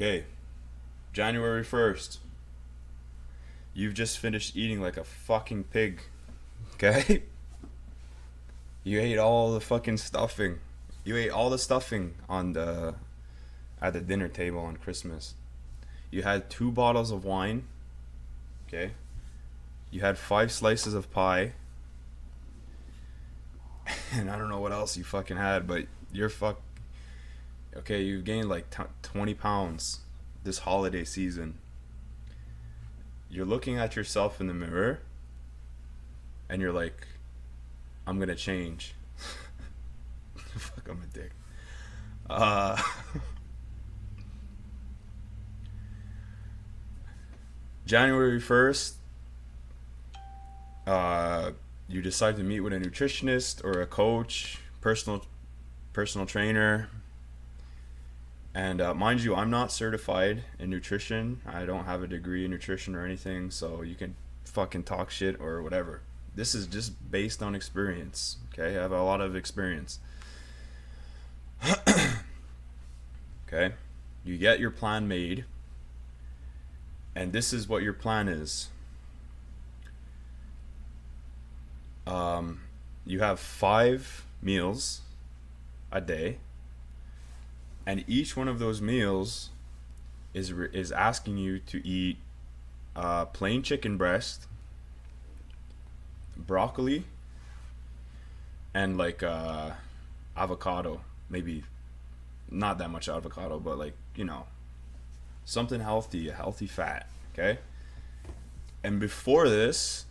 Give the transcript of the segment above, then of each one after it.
Okay, January 1st. You've just finished eating like a fucking pig. Okay? You ate all the fucking stuffing. You ate all the stuffing on the at the dinner table on Christmas. You had 2 bottles of wine, okay? You had 5 slices of pie, and I don't know what else you fucking had, but you're okay, you've gained like 20 pounds this holiday season. You're looking at yourself in the mirror and you're like, I'm gonna change. Fuck, I'm a dick. Uh, January 1st, you decide to meet with a nutritionist or a coach, personal trainer. And mind you, I'm not certified in nutrition. I don't have a degree in nutrition or anything, so you can fucking talk shit or whatever. This is just based on experience. Okay, I have a lot of experience. Okay, you get your plan made, and this is what your plan is. You have 5 meals a day, and each one of those meals is asking you to eat plain chicken breast, broccoli, and like avocado. Maybe not that much avocado, but like something healthy, a healthy fat. Okay. And before this,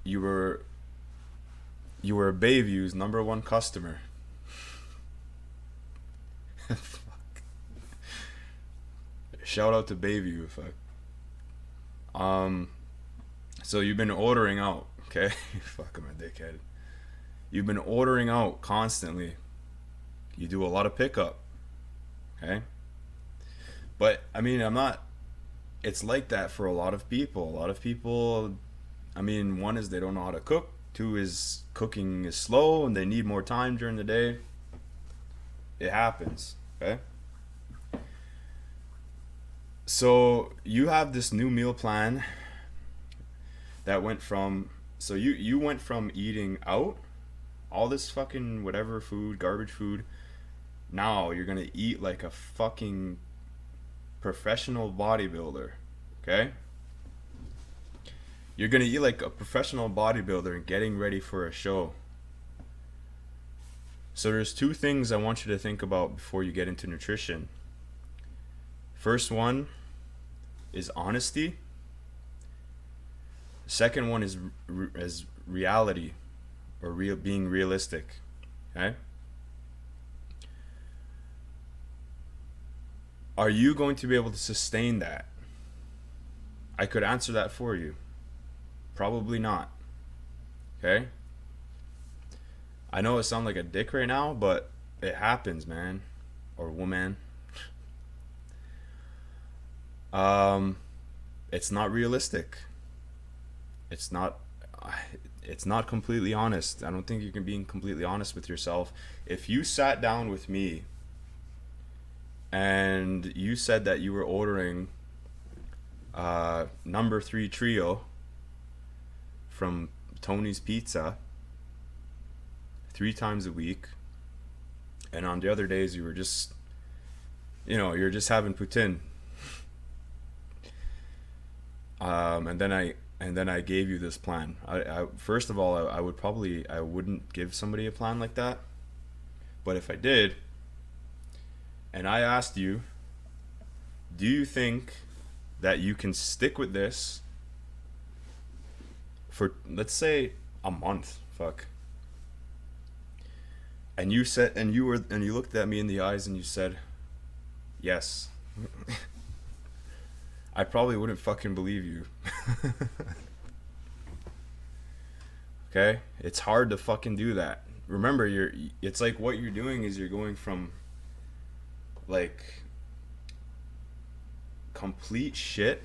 you were you were Bayview's number one customer. Fuck. Shout out to Bayview. Fuck. Um. So you've been ordering out. Okay. Fuck, I'm a dickhead. You've been ordering out constantly. You do a lot of pickup. Okay. But I mean, I'm not. It's like that for a lot of people. A lot of people. I mean, one is they don't know how to cook. Two is cooking is slow and they need more time during the day. It happens. Okay. So you have this new meal plan that went from. So you went from eating out all this fucking whatever food, garbage food. Now you're gonna eat like a fucking professional bodybuilder. Okay? You're gonna eat like a professional bodybuilder and getting ready for a show. So there's 2 things I want you to think about before you get into nutrition. First one is honesty. Second one is reality or being realistic. Okay? Are you going to be able to sustain that? I could answer that for you. Probably not. Okay? I know it sounds like a dick right now, but it happens, man. Or woman. Um, it's not realistic. It's not. It's not completely honest. I don't think you can be completely honest with yourself. If you sat down with me and you said that you were ordering number 3 trio from Tony's Pizza 3 times a week, and on the other days you were just, you're just having poutine. And then I gave you this plan. I first of all, I wouldn't give somebody a plan like that. But if I did, and I asked you, do you think that you can stick with this for, let's say, a month? Fuck. And you said, and you looked at me in the eyes and you said, yes. I probably wouldn't fucking believe you. Okay? It's hard to fucking do that. Remember, it's like what you're doing is you're going from like complete shit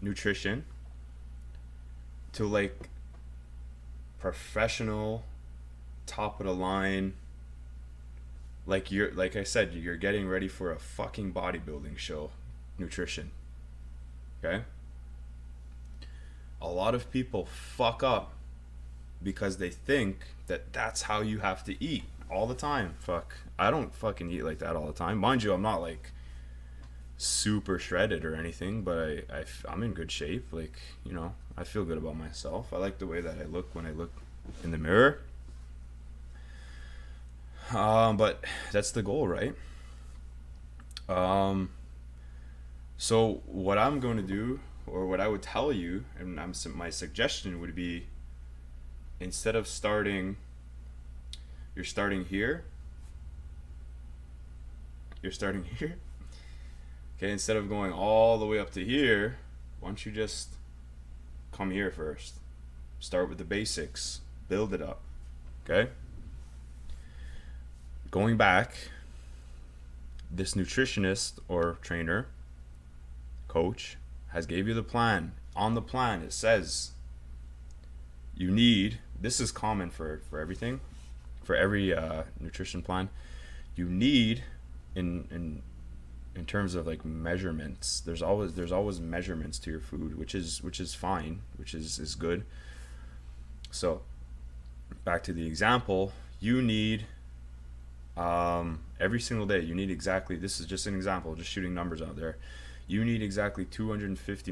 nutrition to like professional top of the line like I said, you're getting ready for a fucking bodybuilding show, nutrition. Okay? A lot of people fuck up because they think that that's how you have to eat all the time. Fuck. I don't fucking eat like that all the time. Mind you, I'm not like super shredded or anything, but I'm in good shape. Like, you know, I feel good about myself. I like the way that I look when I look in the mirror. But that's the goal, right? Um, so what I'm going to do, or what I would tell you, and my suggestion would be, instead of you're starting here. You're starting here. Okay, instead of going all the way up to here, why don't you just come here first? Start with the basics, build it up. Okay? Going back, this nutritionist or trainer, coach, has gave you the plan. On the plan, it says you need, this is common for everything, for every nutrition plan, you need in terms of like measurements, there's always measurements to your food, which is fine, which is good. So back to the example, you need every single day, you need exactly, this is just an example, just shooting numbers out there, you need exactly 250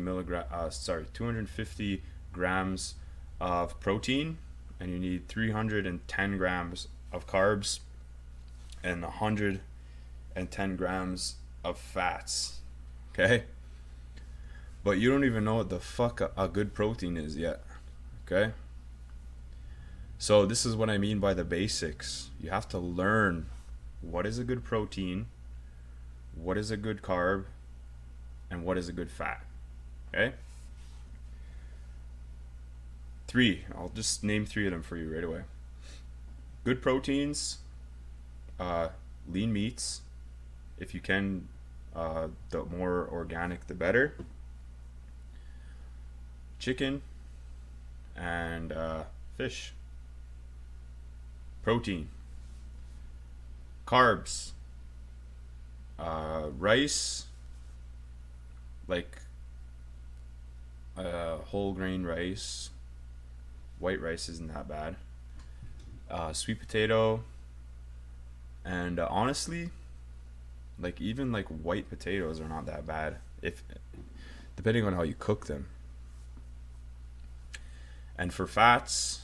grams of protein, and you need 310 grams of carbs and 110 grams of fats. Okay? But you don't even know what the fuck a good protein is yet. Okay? So this is what I mean by the basics. You have to learn what is a good protein, what is a good carb, and what is a good fat. Okay? I'll just name 3 of them for you right away. Good proteins, lean meats, if you can, the more organic the better. Chicken and fish. Protein. Carbs. Rice, like whole grain rice. White rice isn't that bad. Sweet potato, and honestly, like even like white potatoes are not that bad, if depending on how you cook them. And for fats,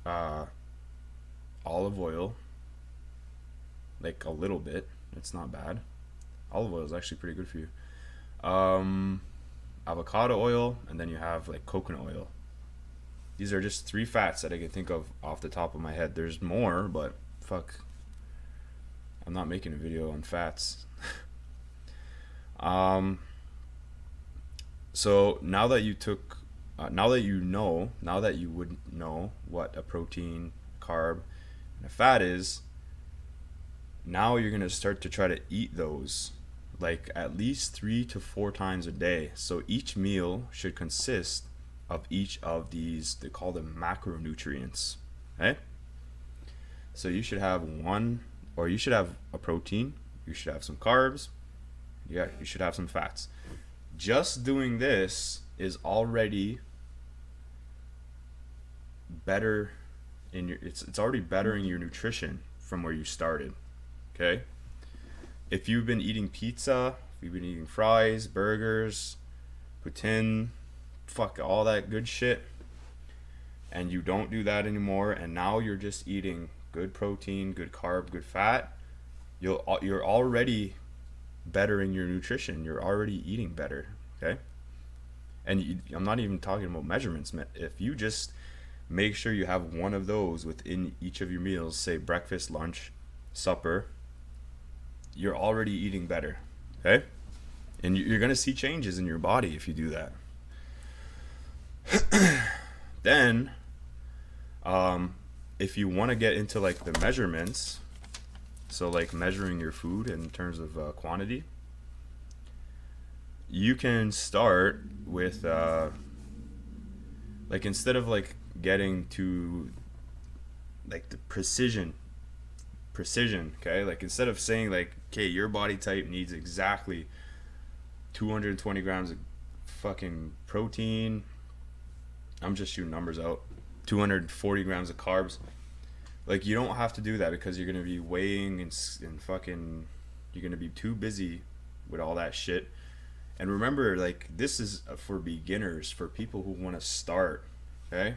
olive oil, like a little bit, it's not bad. Olive oil is actually pretty good for you. Avocado oil, and then you have like coconut oil. These are just 3 fats that I can think of off the top of my head. There's more, but fuck, I'm not making a video on fats. So now that you would know what a protein, carb, and a fat is, now you're gonna start to try to eat those like at least 3 to 4 times a day. So each meal should consist of each of these, they call them macronutrients. Okay? So you should have you should have a protein, you should have some carbs, you should have some fats. Just doing this is already better it's already bettering your nutrition from where you started. Okay? If you've been eating pizza, if you've been eating fries, burgers, poutine, fuck all that good shit, and you don't do that anymore, and now you're just eating good protein, good carb, good fat, you're already bettering your nutrition. You're already eating better. Okay? And I'm not even talking about measurements. If you just make sure you have one of those within each of your meals, say breakfast, lunch, supper, you're already eating better. Okay? And you're going to see changes in your body if you do that. Then, if you want to get into like the measurements, so like measuring your food in terms of quantity, you can start with like, instead of like getting to like the precision precision. Okay, like instead of saying like, okay, your body type needs exactly 220 grams of fucking protein. I'm just shooting numbers out. 240 grams of carbs. Like, you don't have to do that because you're gonna be weighing and fucking. You're gonna be too busy with all that shit. And remember, like, this is for beginners, for people who want to start. Okay.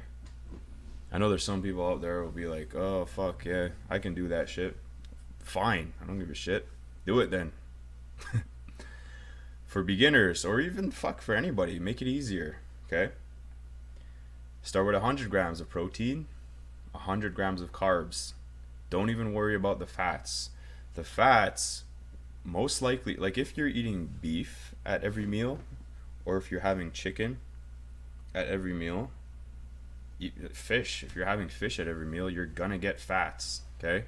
I know there's some people out there who will be like, oh fuck yeah, I can do that shit. Fine, I don't give a shit. Do it then. For beginners, or even fuck for anybody, make it easier. Okay. Start with 100 grams of protein, 100 grams of carbs. Don't even worry about the fats. The fats, most likely, like if you're eating beef at every meal, or if you're having chicken at every meal, fish, if you're having fish at every meal, you're gonna get fats. Okay.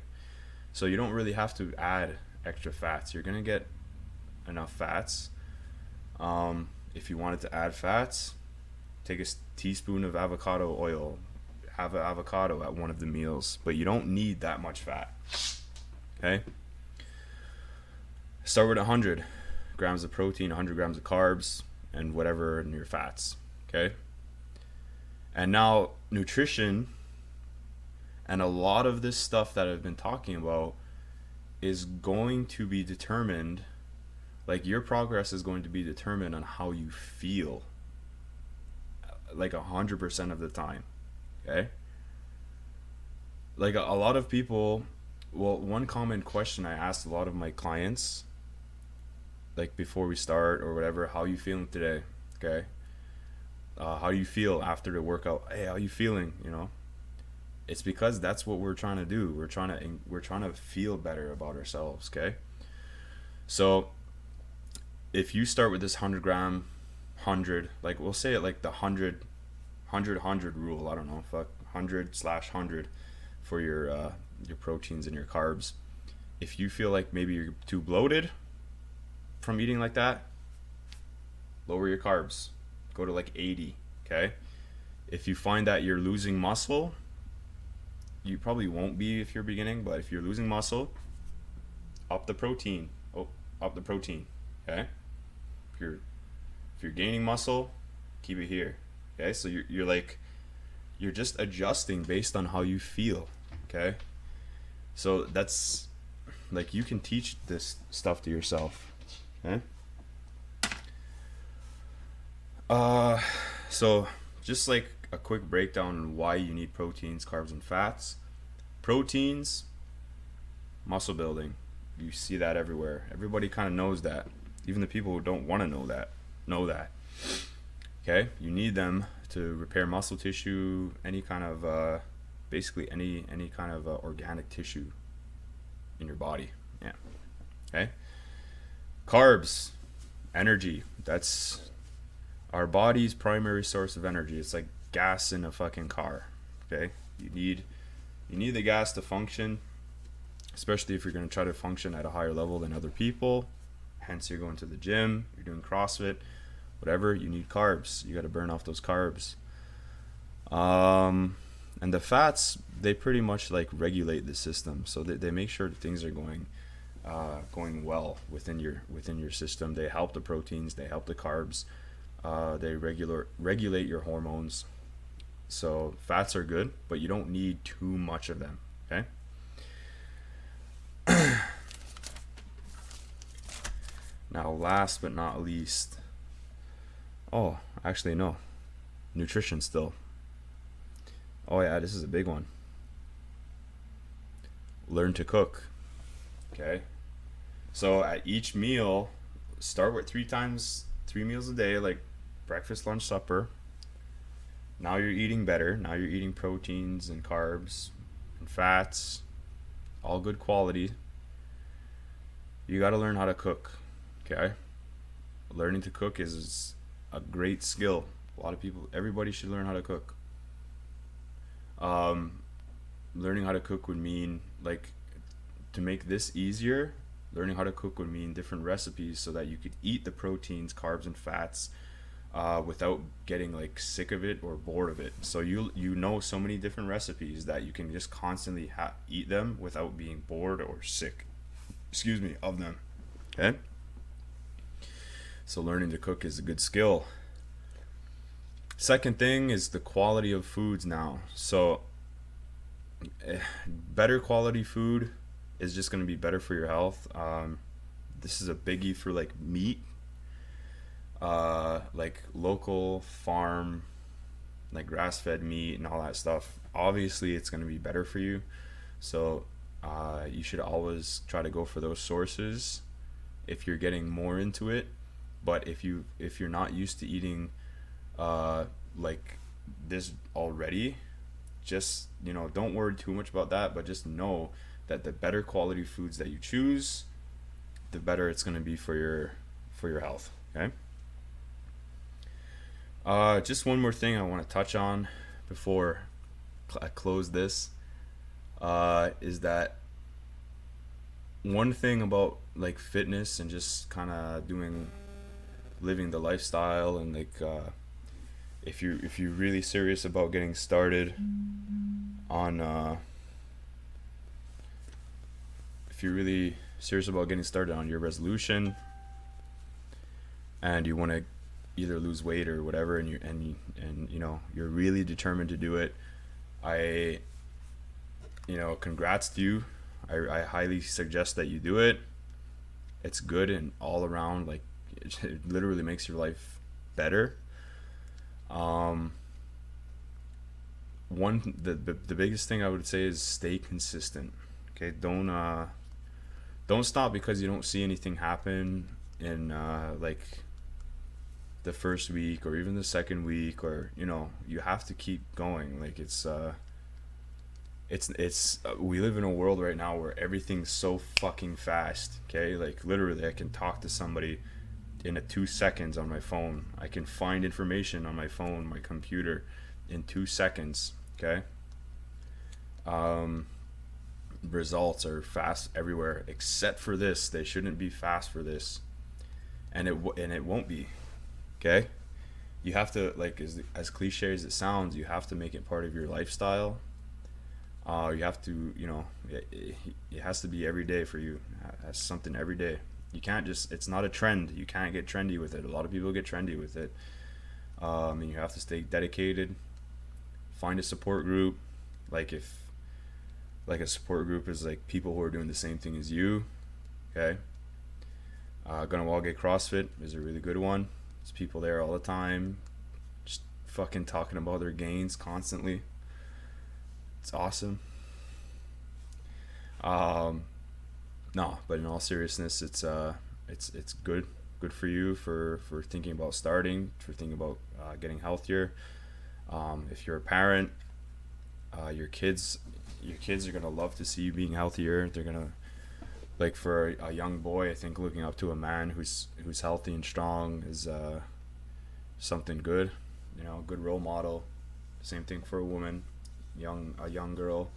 So you don't really have to add extra fats. You're gonna get enough fats. If you wanted to add fats, take a teaspoon of avocado oil. Have an avocado at one of the meals, but you don't need that much fat. Okay? Start with 100 grams of protein, 100 grams of carbs, and whatever in your fats. Okay? And now, nutrition and a lot of this stuff that I've been talking about is going to be determined, like your progress is going to be determined on how you feel, like 100% of the time. Okay. Like a lot of people, well, one common question I asked a lot of my clients, like before we start or whatever, how you feeling today? Okay. How do you feel after the workout? Hey, how you feeling? You know, it's because that's what we're trying to do. We're trying to feel better about ourselves. Okay. So if you start with this 100 gram, 100, like we'll say it like the 100 rule. I don't know, fuck 100/100 for your proteins and your carbs. If you feel like maybe you're too bloated from eating like that, lower your carbs. Go to like 80. Okay. If you find that you're losing muscle, you probably won't be if you're beginning, but if you're losing muscle, up the protein. Up the protein. Okay. If you're gaining muscle, keep it here. Okay. So you're just adjusting based on how you feel. Okay. So that's like, you can teach this stuff to yourself. Okay. So just like a quick breakdown on why you need proteins, carbs, and fats. Proteins, muscle building. You see that everywhere. Everybody kind of knows that. Even the people who don't want to know that. Okay, you need them to repair muscle tissue, any kind of, basically any kind of organic tissue in your body. Yeah. Okay. Carbs, energy. That's our body's primary source of energy. It's like gas in a fucking car. Okay, you need the gas to function, especially if you're going to try to function at a higher level than other people. Hence, you're going to the gym, you're doing CrossFit, whatever. You need carbs. You got to burn off those carbs. And the fats, they pretty much like regulate the system, so they make sure that things are going well within your system. They help the proteins, they help the carbs. They regulate your hormones. So fats are good, but you don't need too much of them. Okay. Now, last but not least, oh, actually no, nutrition still. Oh yeah, this is a big one. Learn to cook. Okay. So at each meal, start with 3 meals a day, like breakfast, lunch, supper. Now you're eating better. Now you're eating proteins and carbs and fats, all good quality. You got to learn how to cook. Okay. Learning to cook is a great skill. A lot of people, everybody should learn how to cook. Learning how to cook would mean, like, to make this easier, learning how to cook would mean different recipes so that you could eat the proteins, carbs, and fats without getting like sick of it or bored of it. So you know so many different recipes that you can just constantly eat them without being bored or sick. Excuse me, of them. Okay. So learning to cook is a good skill. Second thing is the quality of foods now. So better quality food is just going to be better for your health. This is a biggie for like meat, like local farm, like grass-fed meat and all that stuff. Obviously, it's going to be better for you. So you should always try to go for those sources if you're getting more into it. But if you're not used to eating like this already, just don't worry too much about that. But just know that the better quality foods that you choose, the better it's going to be for your health. Okay. Just one more thing I want to touch on before I close this is that one thing about like fitness and just kind of living the lifestyle and like if you're really serious about getting started on if you're really serious about getting started on your resolution and you want to either lose weight or whatever and you're really determined to do it, I congrats to you. I highly suggest that you do it. It's good and all around, like it literally makes your life better. um the biggest thing I would say is stay consistent. Okay, don't stop because you don't see anything happen in like the first week or even the second week, or you have to keep going. Like it's we live in a world right now where everything's so fucking fast. Okay, like literally I can talk to somebody in 2 seconds on my phone. I can find information on my phone, my computer, in 2 seconds. Okay. um Results are fast everywhere except for this. They shouldn't be fast for this, and it won't be. Okay. You have to, like, as cliche as it sounds, you have to make it part of your lifestyle. You have to, it has to be every day for you. That's something every day. You can't just, it's not a trend. You can't get trendy with it. A lot of people get trendy with it. And you have to stay dedicated. Find a support group. Like a support group is like people who are doing the same thing as you. Okay. Gonna Wallgate CrossFit is a really good one. There's people there all the time, just fucking talking about their gains constantly. It's awesome. Um, no, but in all seriousness, it's good for you for thinking about starting, for thinking about getting healthier. If you're a parent, your kids are gonna love to see you being healthier. They're gonna, like, for a young boy, I think looking up to a man who's healthy and strong is something good. Good role model. Same thing for a woman, a young girl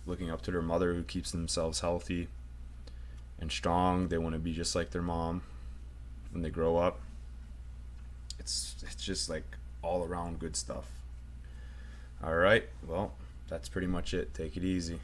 looking up to their mother who keeps themselves healthy and strong. They want to be just like their mom when they grow up. It's just like all around good stuff. All right, well, that's pretty much it. Take it easy.